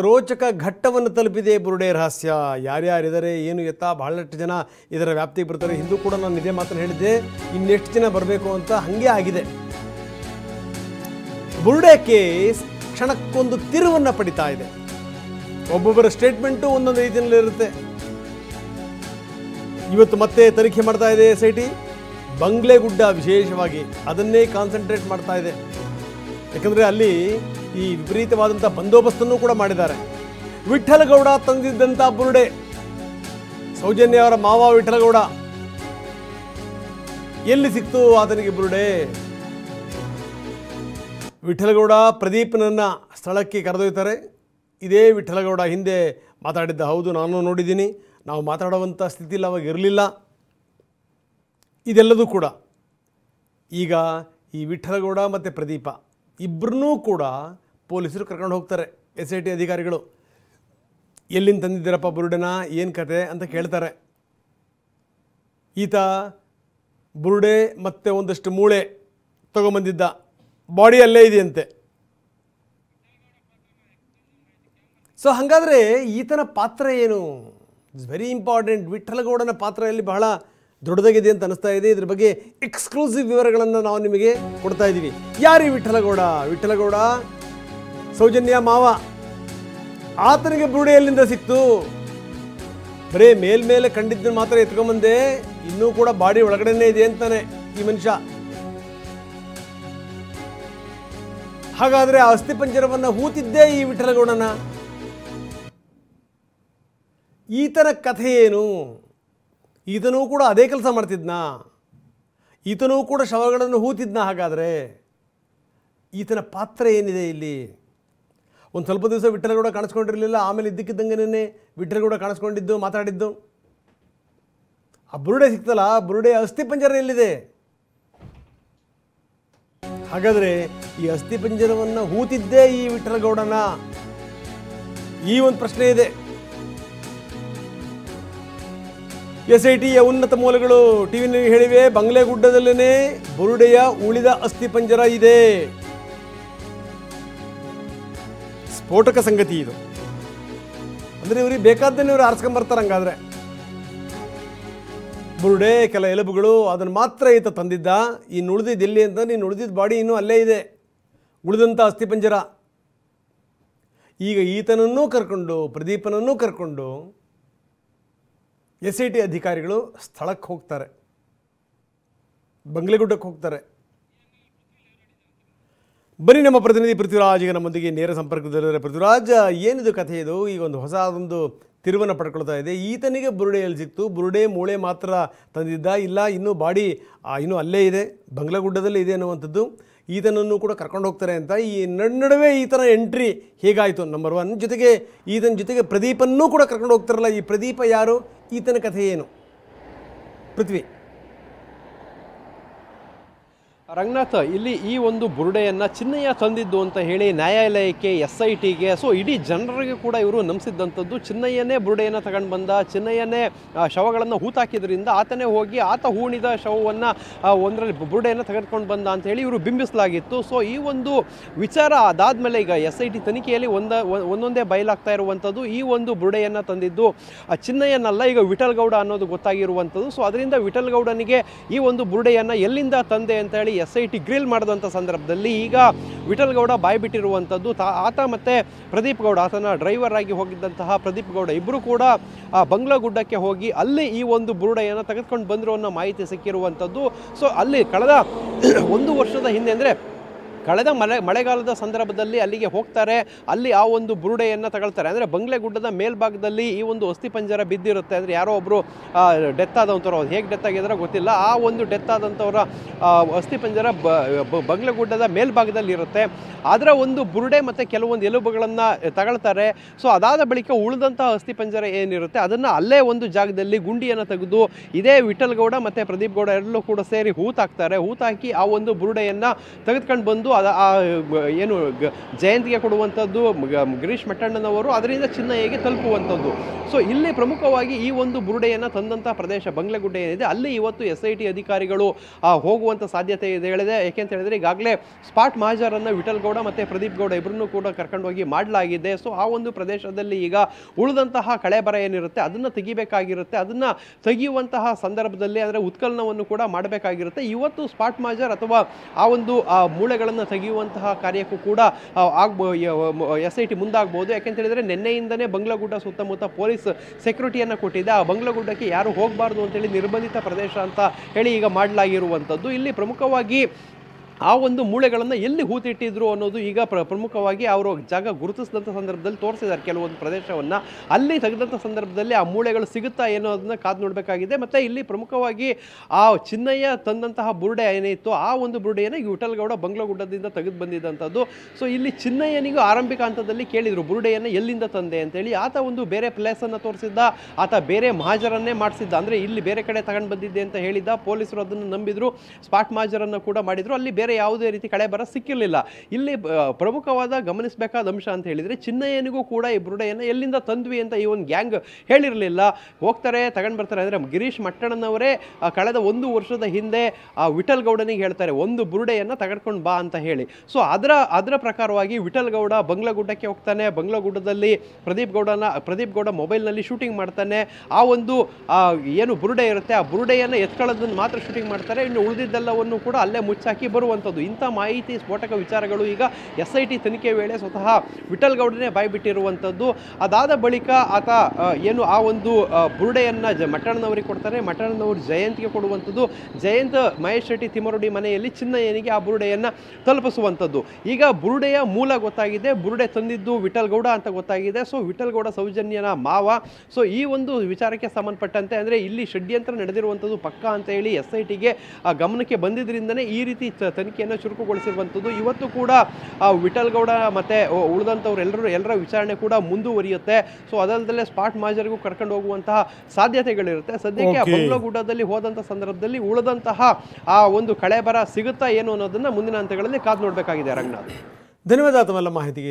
ರೋಚಕ ಘಟ್ಟವನ್ನು ತಲುಪಿದೆ ಬುರುಡೆ ರಹಸ್ಯ. ಯಾರ್ಯಾರಿದ್ದಾರೆ ಏನು ಎತ್ತ ಬಹಳಷ್ಟು ಜನ ಇದರ ವ್ಯಾಪ್ತಿಗೆ ಬರ್ತಾರೆ. ಹಿಂದೂ ಕೂಡ ನಾನು ಇದೇ ಮಾತನ್ನು ಹೇಳಿದ್ದೆ, ಇನ್ನೆಷ್ಟು ಜನ ಬರಬೇಕು ಅಂತ. ಹಾಗೆ ಆಗಿದೆ. ಬುರುಡೆ ಕೇಸ್ ಕ್ಷಣಕ್ಕೊಂದು ತಿರುವನ್ನು ಪಡಿತಾ ಇದೆ. ಒಬ್ಬೊಬ್ಬರ ಸ್ಟೇಟ್ಮೆಂಟು ಒಂದೊಂದು ರೀತಿಯಲ್ಲಿರುತ್ತೆ. ಇವತ್ತು ಮತ್ತೆ ತನಿಖೆ ಮಾಡ್ತಾ ಇದೆ SIT. ಬಂಗ್ಲೆಗುಡ್ಡ ವಿಶೇಷವಾಗಿ ಅದನ್ನೇ ಕಾನ್ಸಂಟ್ರೇಟ್ ಮಾಡ್ತಾ ಇದೆ. ಯಾಕಂದರೆ ಅಲ್ಲಿ ಈ ವಿಪರೀತವಾದಂಥ ಬಂದೋಬಸ್ತನ್ನು ಕೂಡ ಮಾಡಿದ್ದಾರೆ. ವಿಠಲಗೌಡ ತಂದಿದ್ದಂಥ ಬುರುಡೆ, ಸೌಜನ್ಯ ಅವರ ಮಾವ ವಿಠಲಗೌಡ, ಎಲ್ಲಿ ಸಿಕ್ತು ಆತನಿಗೆ ಬುರುಡೆ? ವಿಠಲಗೌಡ ಪ್ರದೀಪ್ನನ್ನು ಸ್ಥಳಕ್ಕೆ ಕರೆದೊಯ್ತಾರೆ. ಇದೇ ವಿಠಲಗೌಡ ಹಿಂದೆ ಮಾತಾಡಿದ್ದ. ಹೌದು, ನಾನು ನೋಡಿದ್ದೀನಿ. ನಾವು ಮಾತಾಡುವಂಥ ಸ್ಥಿತಿಯಲ್ಲಿ ಅವಾಗ ಇರಲಿಲ್ಲ. ಇದೆಲ್ಲದೂ ಕೂಡ ಈಗ ಈ ವಿಠಲಗೌಡ ಮತ್ತು ಪ್ರದೀಪ ಇಬ್ಬರನ್ನೂ ಕೂಡ ಪೊಲೀಸರು ಕರ್ಕೊಂಡು ಹೋಗ್ತಾರೆ. SIT ಅಧಿಕಾರಿಗಳು ಎಲ್ಲಿಂದ ತಂದಿದ್ದೀರಪ್ಪ ಬುರುಡೆನ, ಏನು ಕತೆ ಅಂತ ಕೇಳ್ತಾರೆ. ಈತ ಬುರುಡೆ ಮತ್ತು ಒಂದಷ್ಟು ಮೂಳೆ ತಗೊಂಬಂದಿದ್ದ, ಬಾಡಿ ಅಲ್ಲೇ ಇದೆಯಂತೆ. ಸೊ ಹಾಗಾದರೆ ಈತನ ಪಾತ್ರ ಏನು? It's very important. ವಿಠಲಗೌಡನ ಪಾತ್ರ ಇಲ್ಲಿ ಬಹಳ ದೊಡ್ಡದಾಗಿದೆ ಅಂತ ಅನಿಸ್ತಾ ಇದೆ. ಇದ್ರ ಬಗ್ಗೆ ಎಕ್ಸ್ಕ್ಲೂಸಿವ್ ವಿವರಗಳನ್ನು ನಾವು ನಿಮಗೆ ಕೊಡ್ತಾ ಇದ್ದೀವಿ. ಯಾರೀ ವಿಠಲಗೌಡ? ವಿಠಲಗೌಡ ಸೌಜನ್ಯ ಮಾವ. ಆತನಿಗೆ ಬುರುಡೆ ಎಲ್ಲಿಂದ ಸಿಕ್ತು? ಬರೇ ಮೇಲ್ಮೇಲೆ ಕಂಡಿದ್ದನ್ನು ಮಾತ್ರ ಎತ್ಕೊಂಬಂದೆ, ಇನ್ನೂ ಕೂಡ ಬಾಡಿ ಒಳಗಡೆನೇ ಇದೆ ಅಂತಾನೆ ಈ ಮನುಷ್ಯ. ಹಾಗಾದರೆ ಆ ಅಸ್ಥಿಪಂಜರವನ್ನು ಹೂತಿದ್ದೇ ಈ ವಿಠಲಗೌಡನ. ಈತನ ಕಥೆ ಏನು? ಈತನೂ ಕೂಡ ಅದೇ ಕೆಲಸ ಮಾಡ್ತಿದ್ನಾ? ಈತನೂ ಕೂಡ ಶವಗಳನ್ನು ಹೂತಿದ್ನಾ? ಹಾಗಾದರೆ ಈತನ ಪಾತ್ರ ಏನಿದೆ ಇಲ್ಲಿ? ಒಂದು ಸ್ವಲ್ಪ ದಿವಸ ವಿಠಲಗೌಡ ಕಾಣಿಸ್ಕೊಂಡಿರಲಿಲ್ಲ, ಆಮೇಲೆ ಇದ್ದಕ್ಕಿದ್ದಂಗೆನೇ ವಿಠಲಗೌಡ ಕಾಣಿಸ್ಕೊಂಡಿದ್ದು, ಮಾತಾಡಿದ್ದು. ಆ ಬುರುಡೆ ಸಿಕ್ತಲ್ಲ, ಆ ಬುರುಡೆ ಅಸ್ಥಿಪಂಜರ ಎಲ್ಲಿದೆ? ಹಾಗಾದರೆ ಈ ಅಸ್ಥಿಪಂಜರವನ್ನು ಹೂತಿದ್ದೇ ಈ ವಿಠಲಗೌಡನ? ಈ ಒಂದು ಪ್ರಶ್ನೆ ಇದೆ. SITಯ ಉನ್ನತ ಮೂಲಗಳು ಟಿವಿನಲ್ಲಿ ಹೇಳಿವೆ, ಬಂಗ್ಲೆಗುಡ್ಡದಲ್ಲೇ ಬುರುಡೆಯ ಉಳಿದ ಅಸ್ಥಿಪಂಜರ ಇದೆ. ಸ್ಫೋಟಕ ಸಂಗತಿ ಇದು. ಅಂದರೆ ಇವ್ರಿಗೆ ಬೇಕಾದ್ದನ್ನೇ ಇವರು ಆರಿಸ್ಕೊಂಬರ್ತಾರೆ. ಹಂಗಾದ್ರೆ ಬುರುಡೆ, ಕೆಲ ಎಲುಬುಗಳು, ಅದನ್ನು ಮಾತ್ರ ಈತ ತಂದಿದ್ದ. ಇನ್ನು ಉಳಿದಿದ್ದು ಎಲ್ಲಿ ಅಂತ, ನೀನು ಉಳಿದಿದ್ದ ಬಾಡಿ ಇನ್ನೂ ಅಲ್ಲೇ ಇದೆ, ಉಳಿದಂಥ ಅಸ್ಥಿಪಂಜರ. ಈಗ ಈತನನ್ನೂ ಕರ್ಕೊಂಡು, ಪ್ರದೀಪನನ್ನೂ ಕರ್ಕೊಂಡು SIT ಅಧಿಕಾರಿಗಳು ಸ್ಥಳಕ್ಕೆ ಹೋಗ್ತಾರೆ, ಬಂಗ್ಲೆಗುಡ್ಡಕ್ಕೆ ಹೋಗ್ತಾರೆ. ಬನ್ನಿ, ನಮ್ಮ ಪ್ರತಿನಿಧಿ ಪೃಥ್ವಿರಾಜ್ ಈಗ ನಮ್ಮೊಂದಿಗೆ ನೇರ ಸಂಪರ್ಕದಲ್ಲಿದ್ದಾರೆ. ಪೃಥ್ವಿರಾಜ್, ಏನಿದು ಕಥೆ ಇದು? ಈಗ ಒಂದು ತಿರುವನ್ನು ಪಡ್ಕೊಳ್ತಾ ಇದೆ. ಈತನಿಗೆ ಬುರುಡೆ ಎಲ್ಲಿ ಸಿಕ್ತು? ಬುರುಡೆ ಮೂಳೆ ಮಾತ್ರ ತಂದಿದ್ದ, ಇಲ್ಲ ಇನ್ನೂ ಬಾಡಿ ಇನ್ನೂ ಅಲ್ಲೇ ಇದೆ, ಬಂಗ್ಲೆಗುಡ್ಡದಲ್ಲೇ ಇದೆ ಅನ್ನುವಂಥದ್ದು. ಈತನನ್ನು ಕೂಡ ಕರ್ಕೊಂಡು ಹೋಗ್ತಾರೆ ಅಂತ. ಈ ನಡುವೆ ಈತನ ಎಂಟ್ರಿ ಹೇಗಾಯಿತು? ನಂಬರ್ 1. ಜೊತೆಗೆ ಈತನ ಜೊತೆಗೆ ಪ್ರದೀಪನ್ನೂ ಕೂಡ ಕರ್ಕೊಂಡು ಹೋಗ್ತಾರಲ್ಲ, ಈ ಪ್ರದೀಪ ಯಾರು? ಈತನ ಕಥೆ ಏನು? ಪೃಥ್ವಿ. ರಂಗನಾಥ್, ಇಲ್ಲಿ ಈ ಒಂದು ಬುರುಡೆಯನ್ನು ಚಿನ್ನಯ್ಯ ತಂದಿದ್ದು ಅಂತ ಹೇಳಿ ನ್ಯಾಯಾಲಯಕ್ಕೆ, SITಗೆ, ಸೊ ಇಡೀ ಜನರಿಗೆ ಕೂಡ ಇವರು ನಂಬಿಸಿದ್ದಂಥದ್ದು. ಚಿನ್ನಯ್ಯನೇ ಬುರುಡೆಯನ್ನು ತಗೊಂಡು ಬಂದ, ಚಿನ್ನಯ್ಯನೇ ಶವಗಳನ್ನು ಹೂತಾಕಿದ್ರಿಂದ ಆತನೇ ಹೋಗಿ ಆತ ಹೂಣಿದ ಶವವನ್ನು ಒಂದರಲ್ಲಿ ಬುರುಡೆಯನ್ನು ತೆಗೆದುಕೊಂಡು ಬಂದ ಅಂತ ಹೇಳಿ ಇವರು ಬಿಂಬಿಸಲಾಗಿತ್ತು. ಸೊ ಈ ಒಂದು ವಿಚಾರ ಅದಾದಮೇಲೆ ಈಗ SIT ತನಿಖೆಯಲ್ಲಿ ಒಂದೊಂದೇ ಬಯಲಾಗ್ತಾ ಇರುವಂಥದ್ದು. ಈ ಒಂದು ಬುರುಡೆಯನ್ನು ತಂದಿದ್ದು ಚಿನ್ನಯ್ಯನಲ್ಲ, ಈಗ ವಿಠಲಗೌಡ ಅನ್ನೋದು ಗೊತ್ತಾಗಿರುವಂಥದ್ದು. ಸೊ ಅದರಿಂದ ವಿಠಲಗೌಡನಿಗೆ ಈ ಒಂದು ಬುರುಡೆಯನ್ನು ಎಲ್ಲಿಂದ ತಂದೆ ಅಂತ ಹೇಳಿ SIT ಗ್ರಿಲ್ ಮಾಡಿದಂಥ ಸಂದರ್ಭದಲ್ಲಿ ಈಗ ವಿಠಲಗೌಡ ಬಾಯ್ಬಿಟ್ಟಿರುವಂಥದ್ದು. ಆತ ಮತ್ತು ಪ್ರದೀಪ್ ಗೌಡ, ಆತನ ಡ್ರೈವರ್ ಆಗಿ ಹೋಗಿದ್ದಂತಹ ಪ್ರದೀಪ್ ಗೌಡ ಇಬ್ಬರು ಕೂಡ ಬಂಗ್ಲೆಗುಡ್ಡಕ್ಕೆ ಹೋಗಿ ಅಲ್ಲಿ ಈ ಒಂದು ಬುರುಡೆಯನ್ನು ತೆಗೆದುಕೊಂಡು ಬಂದರು ಅನ್ನೋ ಮಾಹಿತಿ ಸಿಕ್ಕಿರುವಂಥದ್ದು. ಸೊ ಅಲ್ಲಿ ಕಳೆದ 1 ವರ್ಷದ ಹಿಂದೆ, ಅಂದರೆ ಕಳೆದ ಮಳೆಗಾಲದ ಸಂದರ್ಭದಲ್ಲಿ ಅಲ್ಲಿಗೆ ಹೋಗ್ತಾರೆ. ಅಲ್ಲಿ ಆ ಒಂದು ಬುರುಡೆಯನ್ನು ತಗೊಳ್ತಾರೆ. ಅಂದರೆ ಬಂಗ್ಲೆಗುಡ್ಡದ ಮೇಲ್ಭಾಗದಲ್ಲಿ ಈ ಒಂದು ಅಸ್ಥಿಪಂಜರ ಬಿದ್ದಿರುತ್ತೆ. ಅಂದರೆ ಯಾರೋ ಒಬ್ಬರು ಡೆತ್ ಆದಂಥವ್ರು, ಅದು ಹೇಗೆ ಡೆತ್ ಆಗಿದ್ರೆ ಗೊತ್ತಿಲ್ಲ, ಆ ಒಂದು ಡೆತ್ ಆದಂಥವರ ಅಸ್ಥಿಪಂಜರ ಬಂಗ್ಲೆಗುಡ್ಡದ ಮೇಲ್ಭಾಗದಲ್ಲಿ ಇರುತ್ತೆ. ಅದರ ಒಂದು ಬುರುಡೆ ಮತ್ತು ಕೆಲವೊಂದು ಎಲುಬುಗಳನ್ನು ತಗೊಳ್ತಾರೆ. ಸೊ ಅದಾದ ಬಳಿಕ ಉಳಿದಂಥ ಅಸ್ಥಿಪಂಜರ ಏನಿರುತ್ತೆ ಅದನ್ನು ಅಲ್ಲೇ ಒಂದು ಜಾಗದಲ್ಲಿ ಗುಂಡಿಯನ್ನು ತೆಗೆದು ಇದೇ ವಿಠಲಗೌಡ ಮತ್ತು ಪ್ರದೀಪ್ ಗೌಡ ಎಲ್ಲರೂ ಕೂಡ ಸೇರಿ ಹೂತಾಕ್ತಾರೆ. ಹೂತಾಕಿ ಆ ಒಂದು ಬುರುಡೆಯನ್ನು ತೆಗೆದುಕೊಂಡು ಬಂದು ಏನು ಜಯಂತಿಗೆ ಕೊಡುವಂಥದ್ದು ಗಿರೀಶ್ ಮಟ್ಟಣ್ಣನವರು ಅದರಿಂದ ಚಿನ್ನಯ್ಯಗೆ ತಲುಪುವಂಥದ್ದು. ಸೊ ಇಲ್ಲಿ ಪ್ರಮುಖವಾಗಿ ಈ ಒಂದು ಬುರುಡೆಯನ್ನು ತಂದಂಥ ಪ್ರದೇಶ ಬಂಗ್ಲೆಗುಡ್ಡೆ ಏನಿದೆ ಅಲ್ಲಿ ಇವತ್ತು SIT ಅಧಿಕಾರಿಗಳು ಹೋಗುವಂಥ ಸಾಧ್ಯತೆ ಇದೆ ಹೇಳಿದೆ. ಯಾಕೆಂತ ಹೇಳಿದ್ರೆ ಈಗಾಗಲೇ ಸ್ಪಾಟ್ ಮಹಾಜರನ್ನು ವಿಠಲ್ ಗೌಡ ಮತ್ತು ಪ್ರದೀಪ್ ಗೌಡ ಇಬ್ಬರನ್ನೂ ಕೂಡ ಕರ್ಕೊಂಡೋಗಿ ಮಾಡಲಾಗಿದೆ. ಸೊ ಆ ಒಂದು ಪ್ರದೇಶದಲ್ಲಿ ಈಗ ಉಳಿದಂತಹ ಕಳೆಬರ ಏನಿರುತ್ತೆ ಅದನ್ನು ತೆಗಿಬೇಕಾಗಿರುತ್ತೆ. ಅದನ್ನು ತೆಗೆಯುವಂತಹ ಸಂದರ್ಭದಲ್ಲಿ ಅಂದರೆ ಉತ್ಖನನವನ್ನು ಕೂಡ ಮಾಡಬೇಕಾಗಿರುತ್ತೆ. ಇವತ್ತು ಸ್ಪಾಟ್ ಮಹಾಜರ್ ಅಥವಾ ಆ ಒಂದು ಮೂಳೆಗಳನ್ನು ತೆಗೆಯುವಂತಹ ಕಾರ್ಯಕ್ಕೂ ಕೂಡ SIT ಮುಂದಾಗಬಹುದು. ಯಾಕೆಂತ ಹೇಳಿದ್ರೆ ನಿನ್ನೆಯಿಂದನೇ ಬಂಗ್ಲಗುಡ್ಡ ಸುತ್ತಮುತ್ತ ಪೊಲೀಸ್ ಸೆಕ್ಯೂರಿಟಿಯನ್ನು ಕೊಟ್ಟಿದೆ. ಆ ಬಂಗ್ಲಗುಡ್ಡಕ್ಕೆ ಯಾರು ಹೋಗಬಾರ್ದು ಅಂತೇಳಿ ನಿರ್ಬಂಧಿತ ಪ್ರದೇಶ ಅಂತ ಹೇಳಿ ಈಗ ಮಾಡಲಾಗಿರುವಂಥದ್ದು. ಇಲ್ಲಿ ಪ್ರಮುಖವಾಗಿ ಆ ಒಂದು ಮೂಳೆಗಳನ್ನು ಎಲ್ಲಿ ಹೂತಿಟ್ಟಿದ್ರು ಅನ್ನೋದು ಈಗ ಪ್ರಮುಖವಾಗಿ ಅವರು ಜಾಗ ಗುರುತಿಸಿದಂಥ ಸಂದರ್ಭದಲ್ಲಿ ತೋರಿಸಿದ್ದಾರೆ. ಕೆಲವೊಂದು ಪ್ರದೇಶವನ್ನು ಅಲ್ಲಿ ತೆಗೆದಂಥ ಸಂದರ್ಭದಲ್ಲಿ ಆ ಮೂಳೆಗಳು ಸಿಗುತ್ತಾ ಏನೋ ಅದನ್ನು ಕಾದು ನೋಡಬೇಕಾಗಿದೆ. ಮತ್ತು ಇಲ್ಲಿ ಪ್ರಮುಖವಾಗಿ ಆ ಚಿನ್ನಯ್ಯ ತಂದಂತಹ ಬುರುಡೆ ಏನಿತ್ತು ಆ ಒಂದು ಬುರುಡೆಯನ್ನು ಈಗ ವಿಠಲ್ ಗೌಡ ಬಂಗ್ಲಗುಡ್ಡದಿಂದ ತೆಗೆದು ಬಂದಿದ್ದಂಥದ್ದು. ಸೊ ಇಲ್ಲಿ ಚಿನ್ನಯ್ಯನಿಗೂ ಆರಂಭಿಕ ಹಂತದಲ್ಲಿ ಕೇಳಿದರು ಬುರುಡೆಯನ್ನು ಎಲ್ಲಿಂದ ತಂದೆ ಅಂತೇಳಿ. ಆತ ಒಂದು ಬೇರೆ ಪ್ಲೇಸನ್ನು ತೋರಿಸಿದ್ದ, ಆತ ಬೇರೆ ಮಹಾಜರನ್ನೇ ಮಾಡಿಸಿದ್ದ, ಅಂದರೆ ಇಲ್ಲಿ ಬೇರೆ ಕಡೆ ತಗೊಂಡು ಬಂದಿದ್ದೆ ಅಂತ ಹೇಳಿದ್ದ. ಪೊಲೀಸರು ಅದನ್ನು ನಂಬಿದ್ರು, ಸ್ಪಾಟ್ ಮಹಾಜರನ್ನು ಕೂಡ ಮಾಡಿದ್ರು. ಅಲ್ಲಿ ಬೇರೆ ಯಾವುದೇ ರೀತಿ ಕಳೆಬರ ಸಿಕ್ಕಿರಲಿಲ್ಲ. ಇಲ್ಲಿ ಪ್ರಮುಖವಾದ ಗಮನಿಸಬೇಕಾದ ಅಂಶ ಅಂತ ಹೇಳಿದ್ರೆ ಚಿನ್ನಯ್ಯನಿಗೂ ಕೂಡ ಈ ಬುರುಡೆಯನ್ನು ಎಲ್ಲಿಂದ ತಂದ್ವಿ ಅಂತ ಈ ಒಂದು ಗ್ಯಾಂಗ್ ಹೇಳಿರಲಿಲ್ಲ. ಹೋಗ್ತಾರೆ ತಗೊಂಡು ಬರ್ತಾರೆ. ಅಂದರೆ ಗಿರೀಶ್ ಮಟ್ಟಣ್ಣನವರೇ ಕಳೆದ 1 ವರ್ಷದ ಹಿಂದೆ ವಿಠಲ್ ಗೌಡನಿಗೆ ಹೇಳ್ತಾರೆ ಒಂದು ಬುರುಡೆಯನ್ನು ತೆಗೆದುಕೊಂಡು ಬಾ ಅಂತ ಹೇಳಿ. ಸೊ ಅದರ ಪ್ರಕಾರವಾಗಿ ವಿಠಲ್ ಗೌಡ ಬಂಗ್ಲಗುಡ್ಡಕ್ಕೆ ಹೋಗ್ತಾನೆ. ಬಂಗ್ಲಗುಡ್ಡದಲ್ಲಿ ಪ್ರದೀಪ್ ಗೌಡ ಮೊಬೈಲ್ನಲ್ಲಿ ಶೂಟಿಂಗ್ ಮಾಡ್ತಾನೆ. ಆ ಒಂದು ಏನು ಬುರುಡೆ ಇರುತ್ತೆ ಆ ಬುರುಡೆಯನ್ನು ಎತ್ಕೊಳ್ಳೋದನ್ನು ಮಾತ್ರ ಶೂಟಿಂಗ್ ಮಾಡ್ತಾರೆ. ಇನ್ನು ಉಳಿದಿದ್ದೆಲ್ಲವನ್ನು ಕೂಡ ಅಲ್ಲೇ ಮುಚ್ಚಾಕಿ ಬರುವಂಥದ್ದು. ಇಂಥ ಮಾಹಿತಿ ಸ್ಫೋಟಕ ವಿಚಾರಗಳು ಈಗ SIT ತನಿಖೆ ವೇಳೆ ಸ್ವತಃ ವಿಠಲ್ ಗೌಡನೇ ಬಾಯ್ಬಿಟ್ಟಿರುವಂಥದ್ದು. ಅದಾದ ಬಳಿಕ ಆತ ಏನು ಆ ಒಂದು ಬುರುಡೆಯನ್ನು ಮಟ್ಟಣ್ಣನವರಿಗೆ ಕೊಡ್ತಾನೆ. ಮಟ್ಟಣ್ಣನವರು ಜಯಂತಿಗೆ ಕೊಡುವಂಥದ್ದು. ಜಯಂತ್ ಮಹೇಶ್ ಶೆಟ್ಟಿ ತಿಮರಡಿ ಮನೆಯಲ್ಲಿ ಚಿನ್ನಯ್ಯನಿಗೆ ಆ ಬುರುಡೆಯನ್ನು ತಲುಪಿಸುವಂಥದ್ದು. ಈಗ ಬುರುಡೆಯ ಮೂಲ ಗೊತ್ತಾಗಿದೆ, ಬುರುಡೆ ತಂದಿದ್ದು ವಿಠಲ್ ಗೌಡ ಅಂತ ಗೊತ್ತಾಗಿದೆ. ಸೊ ವಿಠಲ್ ಗೌಡ ಸೌಜನ್ಯನ ಮಾವ. ಸೊ ಈ ಒಂದು ವಿಚಾರಕ್ಕೆ ಸಂಬಂಧಪಟ್ಟಂತೆ ಅಂದರೆ ಇಲ್ಲಿ ಷಡ್ಯಂತ್ರ ನಡೆದಿರುವಂಥದ್ದು ಪಕ್ಕ ಅಂತ ಹೇಳಿ SITಗೆ ಗಮನಕ್ಕೆ ಬಂದಿದ್ದರಿಂದನೇ ಈ ರೀತಿ ತನಿಖೆಯನ್ನು ಚುರುಕುಗೊಳಿಸಿರುವಂಥದ್ದು. ಇವತ್ತು ಕೂಡ ವಿಠಲ್ ಗೌಡ ಮತ್ತು ಉಳಿದಂಥವ್ರು ಎಲ್ಲರ ವಿಚಾರಣೆ ಕೂಡ ಮುಂದುವರಿಯುತ್ತೆ. ಸೊ ಅದಲ್ಲದೆ ಸ್ಪಾಟ್ ಮಹಾಜರಿಗೂ ಕರ್ಕೊಂಡು ಹೋಗುವಂತಹ ಸಾಧ್ಯತೆಗಳಿರುತ್ತೆ. ಸದ್ಯಕ್ಕೆ ಬಂಗ್ಲಗುಡ್ಡದಲ್ಲಿ ಹೋದಂಥ ಸಂದರ್ಭದಲ್ಲಿ ಉಳಿದಂತಹ ಆ ಒಂದು ಕಳೆಬರ ಸಿಗುತ್ತಾ ಏನು ಅನ್ನೋದನ್ನ ಮುಂದಿನ ಹಂತಗಳಲ್ಲಿ ಕಾದು ನೋಡಬೇಕಾಗಿದೆ. ರಂಗನಾಥ್, ಧನ್ಯವಾದ ತಮ್ಮೆಲ್ಲ ಮಾಹಿತಿಗೆ.